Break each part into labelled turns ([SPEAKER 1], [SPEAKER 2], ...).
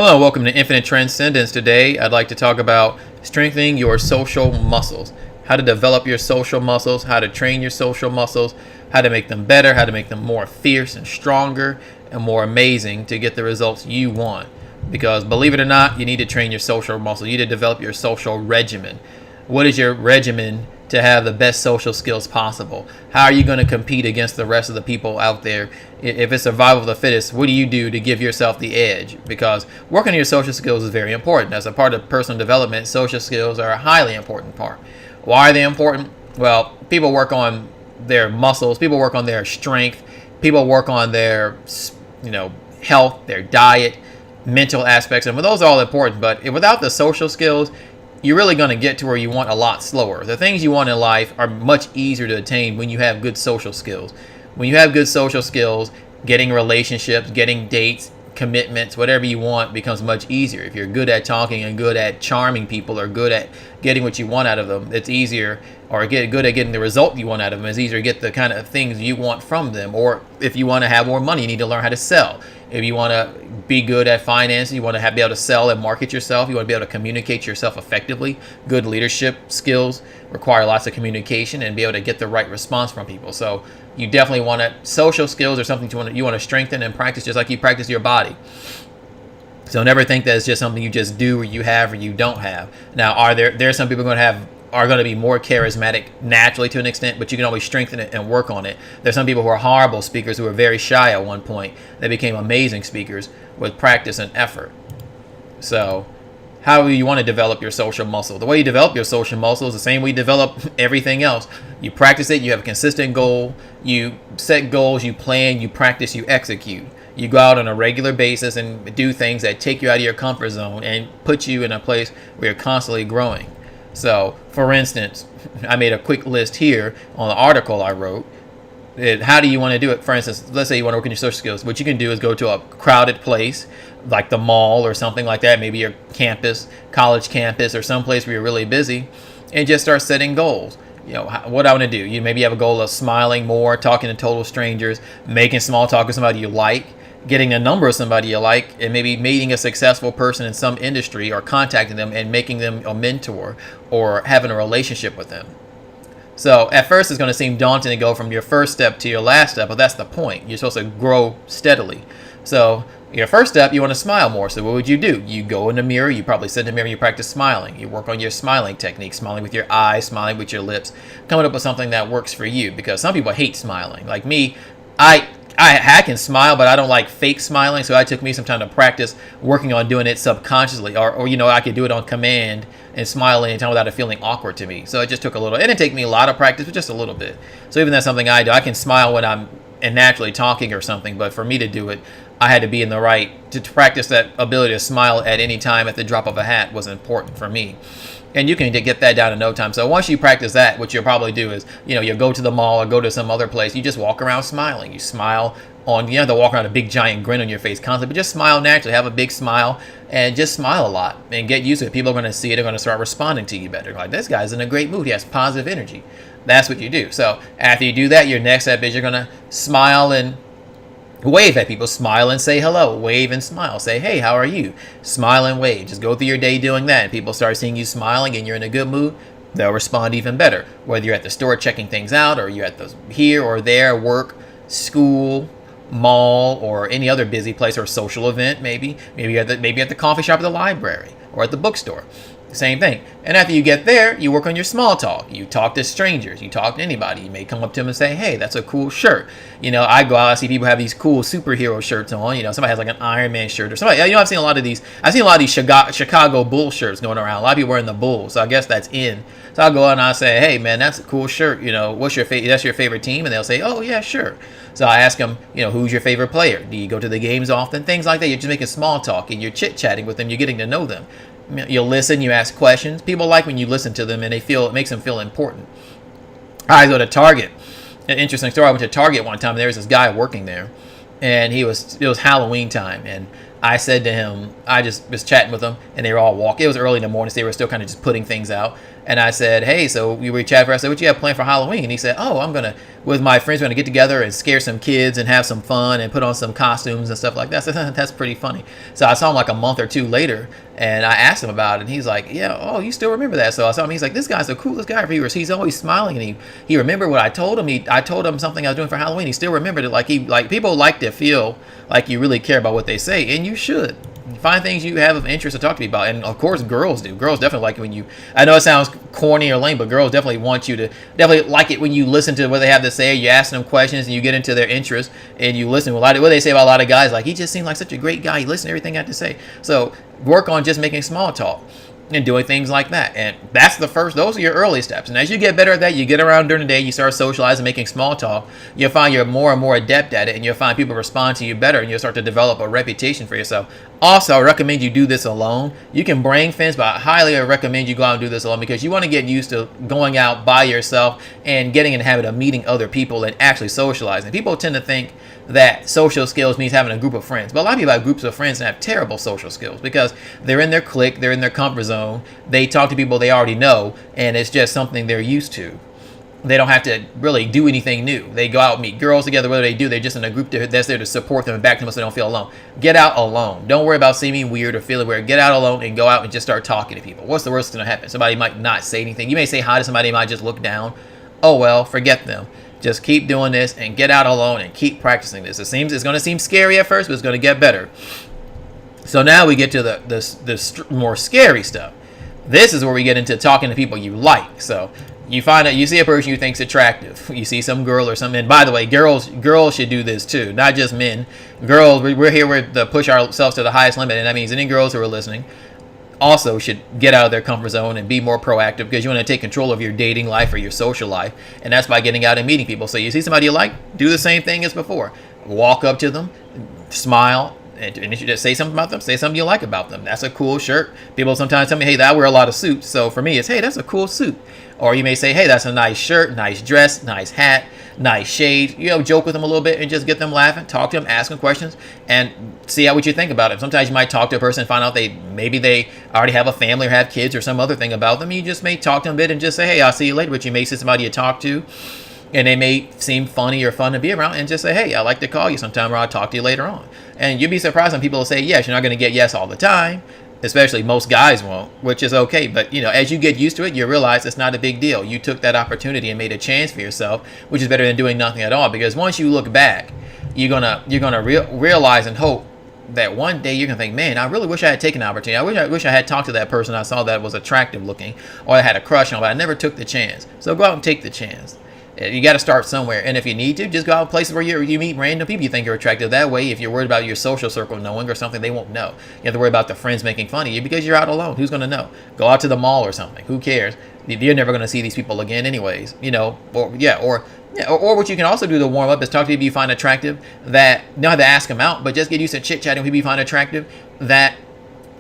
[SPEAKER 1] Hello, welcome to Infinite Transcendence. Today, I'd like to talk about strengthening your social muscles, how to develop your social muscles, how to train your social muscles, how to make them better, how to make them more fierce and stronger and more amazing to get the results you want. Because believe it or not, you need to train your social muscles. You need to develop your social regimen. What is your regimen to have the best social skills possible? How are you going to compete against the rest of the people out there? If it's survival of the fittest, what do you do to give yourself the edge? Because working on your social skills is very important. As a part of personal development, social skills are a highly important part. Why are they important? Well, people work on their muscles, people work on their strength, people work on their, health, their diet, mental aspects, and those are all important. But without the social skills, you're really going to get to where you want a lot slower. The things you want in life are much easier to attain when you have good social skills. When you have good social skills, getting relationships, getting dates, commitments, whatever you want becomes much easier. If you're good at talking and good at charming people or good at getting what you want out of them, it's easier, or get good at getting the result you want out of them, it's easier to get the kind of things you want from them. Or if you want to have more money, you need to learn how to sell. If you want to be good at finances, you want to be able to sell and market yourself, you want to be able to communicate yourself effectively. Good leadership skills require lots of communication and be able to get the right response from people. So you definitely want to, social skills are something you want to strengthen and practice, just like you practice your body. So never think that it's just something you just do or you have or you don't have. Now, there's some people are going to be more charismatic naturally to an extent, but you can always strengthen it and work on it. There's some people who are horrible speakers who were very shy at one point. They became amazing speakers with practice and effort. So how do you want to develop your social muscle? The way you develop your social muscle is the same way you develop everything else. You practice it, you have a consistent goal, you set goals, you plan, you practice, you execute. You go out on a regular basis and do things that take you out of your comfort zone and put you in a place where you're constantly growing. So, for instance, I made a quick list here on the article I wrote. How do you want to do it? For instance, let's say you want to work on your social skills. What you can do is go to a crowded place like the mall or something like that, maybe your campus, college campus, or someplace where you're really busy, and just start setting goals. What I want to do. You maybe have a goal of smiling more, talking to total strangers, making small talk with somebody you like, getting a number of somebody you like, and maybe meeting a successful person in some industry or contacting them and making them a mentor or having a relationship with them. So at first it's going to seem daunting to go from your first step to your last step, but that's the point. You're supposed to grow steadily. So your first step, you want to smile more. So what would you do? You go in the mirror, you probably sit in the mirror, you practice smiling. You work on your smiling technique, smiling with your eyes, smiling with your lips, coming up with something that works for you, because some people hate smiling. Like me, I can smile, but I don't like fake smiling, so it took me some time to practice working on doing it subconsciously, or I could do it on command and smile anytime without it feeling awkward to me. So it just took it didn't take me a lot of practice, but just a little bit. So even that's something I do. I can smile when I'm naturally talking or something, but for me to do it, I had to be in the right, to practice that ability to smile at any time at the drop of a hat was important for me. And you can get that down in no time. So once you practice that, what you'll probably do is, you'll go to the mall or go to some other place. You just walk around smiling. You smile on, you don't have to walk around a big giant grin on your face constantly, but just smile naturally. Have a big smile and just smile a lot and get used to it. People are going to see it. They're going to start responding to you better. Like, this guy's in a great mood. He has positive energy. That's what you do. So after you do that, your next step is you're going to smile and wave at people. Smile and say hello. Wave and smile. Say, hey, how are you? Smile and wave. Just go through your day doing that. And people start seeing you smiling and you're in a good mood, they'll respond even better. Whether you're at the store checking things out, or you're at here or there, work, school, mall, or any other busy place or social event, maybe at the coffee shop or the library or at the bookstore. Same thing. And after you get there, you work on your small talk. You talk to strangers. You talk to anybody. You may come up to them and say, hey, that's a cool shirt. I go out, I see people have these cool superhero shirts on. Somebody has like an Iron Man shirt or somebody. I've seen a lot of these Chicago Bull shirts going around. A lot of people wearing the Bulls. So I guess that's in. So I'll go out and I'll say, hey, man, that's a cool shirt. What's that's your favorite team? And they'll say, oh, yeah, sure. So I ask them, who's your favorite player? Do you go to the games often? Things like that. You're just making small talk and you're chit-chatting with them. You're getting to know them. You'll listen, you ask questions. People like when you listen to them and it makes them feel important. I go to Target. An interesting story. I went to Target one time and there was this guy working there, and it was Halloween time, and I said to him, I just was chatting with him, and they were all walking. It was early in the morning, so they were still kind of just putting things out. And I said, hey, so we were chatting for, I said, what you have planned for Halloween? And he said, oh, with my friends, we're going to get together and scare some kids and have some fun and put on some costumes and stuff like that. So that's pretty funny. So I saw him like a month or two later, and I asked him about it, and he's like, yeah, oh, you still remember that? So I saw him. He's like, this guy's the coolest guy for years. He's always smiling, and he remembered what I told him. I told him something I was doing for Halloween. He still remembered it. Like people like to feel like you really care about what they say, and you should. Find things you have of interest to talk to me about. And of course, girls do. Girls definitely like it when you, I know it sounds corny or lame, but girls definitely want you to, definitely like it when you listen to what they have to say. You ask them questions and you get into their interests and you listen. A lot of what they say about a lot of guys, like, he just seemed like such a great guy. He listened to everything I had to say. So work on just making small talk and doing things like that. And that's those are your early steps. And as you get better at that, you get around during the day, you start socializing, making small talk, you'll find you're more and more adept at it, and you'll find people respond to you better, and you'll start to develop a reputation for yourself. Also, I recommend you do this alone. You can brain fence, but I highly recommend you go out and do this alone, because you want to get used to going out by yourself and getting in the habit of meeting other people and actually socializing. People tend to think that social skills means having a group of friends, but a lot of people have groups of friends and have terrible social skills because they're in their clique, they're in their comfort zone, they talk to people they already know, and it's just something they're used to. They don't have to really do anything new. They go out and meet girls together. Whether they do, they're just in a group that's there to support them and back them so they don't feel alone. Get out alone. Don't worry about seeming weird or feeling weird. Get out alone and go out and just start talking to people. What's the worst that's going to happen? Somebody might not say anything. You may say hi to somebody, they might just look down. Oh well, forget them. Just keep doing this and get out alone and keep practicing this. It's going to seem scary at first, but it's going to get better. So now we get to the more scary stuff. This is where we get into talking to people you like. So you find out, you see a person you think's attractive. You see some girl or something. And by the way, girls should do this too, not just men. Girls, we're here to push ourselves to the highest limit, and that means any girls who are listening also should get out of their comfort zone and be more proactive, because you want to take control of your dating life or your social life, and that's by getting out and meeting people. So you see somebody you like, do the same thing as before. Walk up to them, smile, and you just say something about them. Say something you like about them. That's a cool shirt. People sometimes tell me, hey, I wear a lot of suits. So for me, it's, hey, that's a cool suit. Or you may say, hey, that's a nice shirt, nice dress, nice hat, nice shade. Joke with them a little bit and just get them laughing. Talk to them, ask them questions, and see what you think about it. Sometimes you might talk to a person and find out maybe they already have a family or have kids or some other thing about them. You just may talk to them a bit and just say, hey, I'll see you later. But you may see somebody you talk to, and they may seem funny or fun to be around, and just say, hey, I'd like to call you sometime, or I'll talk to you later on. And you'd be surprised when people will say yes. You're not going to get yes all the time. Especially most guys won't, which is okay. But as you get used to it, you realize it's not a big deal. You took that opportunity and made a chance for yourself, which is better than doing nothing at all. Because once you look back, you're gonna realize and hope that one day you're gonna think, man, I really wish I had taken the opportunity. I wish I had talked to that person I saw that was attractive looking, or I had a crush on, but I never took the chance. So go out and take the chance. You got to start somewhere, and if you need to, just go out places where you meet random people you think are attractive. That way, if you're worried about your social circle knowing or something, they won't know. You have to worry about the friends making fun of you because you're out alone. Who's going to know? Go out to the mall or something. Who cares? You're never going to see these people again anyways. Or what you can also do to warm up is talk to people you find attractive that you don't have to ask them out, but just get used to chit-chatting with people you find attractive that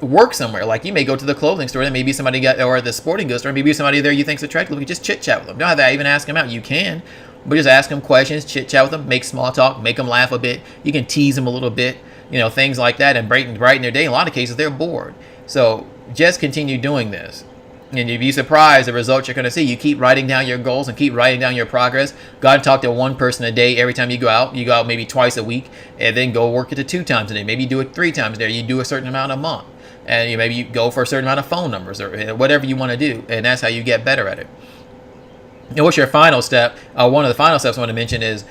[SPEAKER 1] work somewhere. Like you may go to the clothing store, there may be somebody or the sporting goods store, maybe somebody there you think's attractive. You just chit chat with them. Don't have to even ask them out. You can, but just ask them questions, chit chat with them, make small talk, make them laugh a bit. You can tease them a little bit, things like that, and brighten their day. In a lot of cases, they're bored. So just continue doing this, and you'd be surprised the results you're going to see. You keep writing down your goals and keep writing down your progress. Go out and talk to one person a day every time you go out. You go out maybe twice a week, and then go work it to 2 times a day. Maybe do it 3 times a day. You do a certain amount a month. And maybe you go for a certain amount of phone numbers or whatever you want to do. And that's how you get better at it. And what's your final step? One of the final steps I want to mention is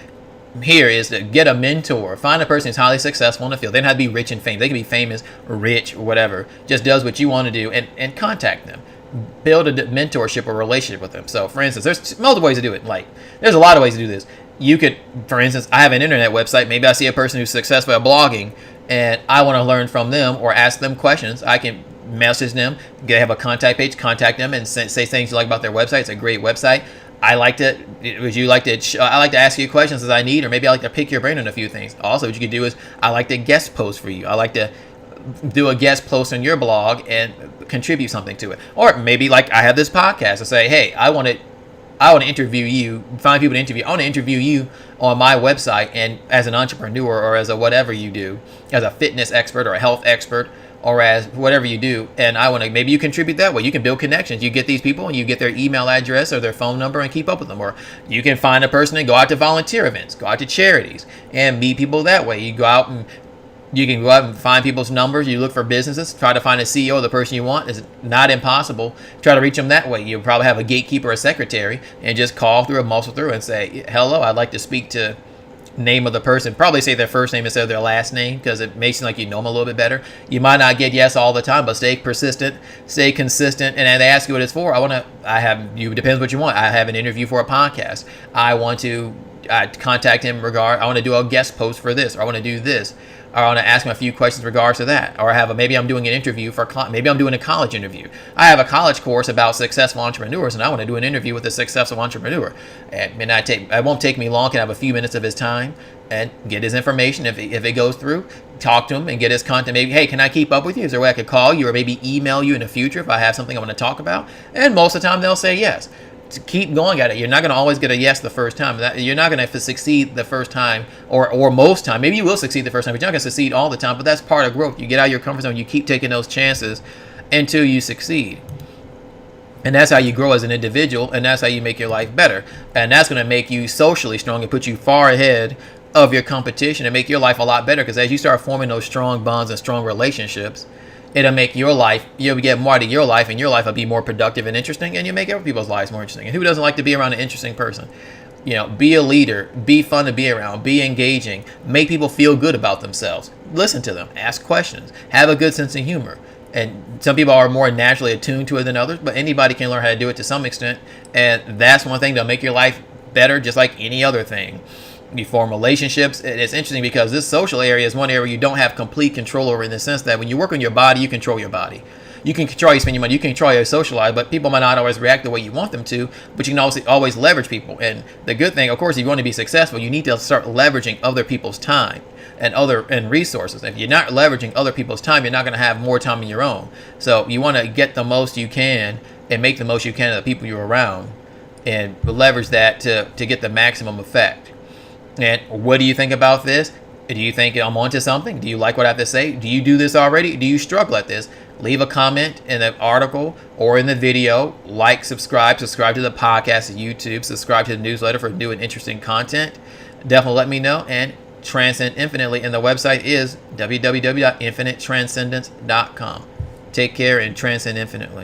[SPEAKER 1] to get a mentor. Find a person who's highly successful in the field. They don't have to be rich and famous. They can be famous, rich, or whatever. Just does what you want to do and contact them. Build a mentorship or relationship with them. So, for instance, there's multiple ways to do it. There's a lot of ways to do this. You could, for instance, I have an internet website. Maybe I see a person who's successful at blogging, and I want to learn from them or ask them questions. I can message them, have a contact page, contact them, and say things you like about their website. It's a great website. I like to ask you questions as I need, or maybe I like to pick your brain on a few things. Also, what you could do is I like to guest post for you. I like to do a guest post on your blog and contribute something to it. Or maybe like I have this podcast. I say, hey, I want to interview you, find people to interview. I want to interview you on my website, and as an entrepreneur or as a whatever you do, as a fitness expert or a health expert or as whatever you do. And I want to, maybe you contribute that way. You can build connections. You get these people and you get their email address or their phone number and keep up with them. Or you can find a person and go out to volunteer events, go out to charities and meet people that way. You can go out and find people's numbers. You look for businesses, try to find a CEO of the person you want. It's not impossible. Try to reach them that way. You'll probably have a gatekeeper or secretary and just call through or muscle through and say, hello, I'd like to speak to name of the person. Probably say their first name instead of their last name because it makes it like you know them a little bit better. You might not get yes all the time, but stay persistent, stay consistent. And they ask you what it's for. Depends what you want. I have an interview for a podcast. I want to contact him I want to do a guest post for this, or I want to do this. Or I want to ask him a few questions in regards to that. Or maybe I'm doing an interview maybe I'm doing a college interview. I have a college course about successful entrepreneurs, and I want to do an interview with a successful entrepreneur. It won't take me long. Can have a few minutes of his time and get his information. If it goes through, talk to him and get his content. Maybe, hey, can I keep up with you? Is there a way I could call you or maybe email you in the future if I have something I want to talk about? And most of the time they'll say yes. To keep going at it. You're not going to always get a yes the first time. You're not going to succeed the first time or most time. Maybe you will succeed the first time, but you're not going to succeed all the time. But that's part of growth. You get out of your comfort zone. You keep taking those chances until you succeed. And that's how you grow as an individual, and that's how you make your life better. And that's going to make you socially strong and put you far ahead of your competition and make your life a lot better, because as you start forming those strong bonds and strong relationships, it'll make your life, you'll get more out of your life, and your life will be more productive and interesting, and you make other people's lives more interesting. And who doesn't like to be around an interesting person? Be a leader, be fun to be around, be engaging, make people feel good about themselves. Listen to them, ask questions, have a good sense of humor. And some people are more naturally attuned to it than others, but anybody can learn how to do it to some extent. And that's one thing that'll make your life better, just like any other thing. You form relationships. It's interesting because this social area is one area you don't have complete control over, in the sense that when you work on your body, you control your body. You can control how you spend your money. You can control how you socialize, but people might not always react the way you want them to. But you can always leverage people. And the good thing, of course, if you want to be successful, you need to start leveraging other people's time and resources. If you're not leveraging other people's time, you're not going to have more time on your own. So you want to get the most you can and make the most you can of the people you're around, and leverage that to get the maximum effect. And what do you think about this? Do you think I'm onto something? Do you like what I have to say? Do you do this already? Do you struggle at this? Leave a comment in the article or in the video. Subscribe to the podcast at YouTube. Subscribe to the newsletter for new and interesting content. Definitely let me know. And transcend infinitely. And the website is www.infinitetranscendence.com. Take care and transcend infinitely.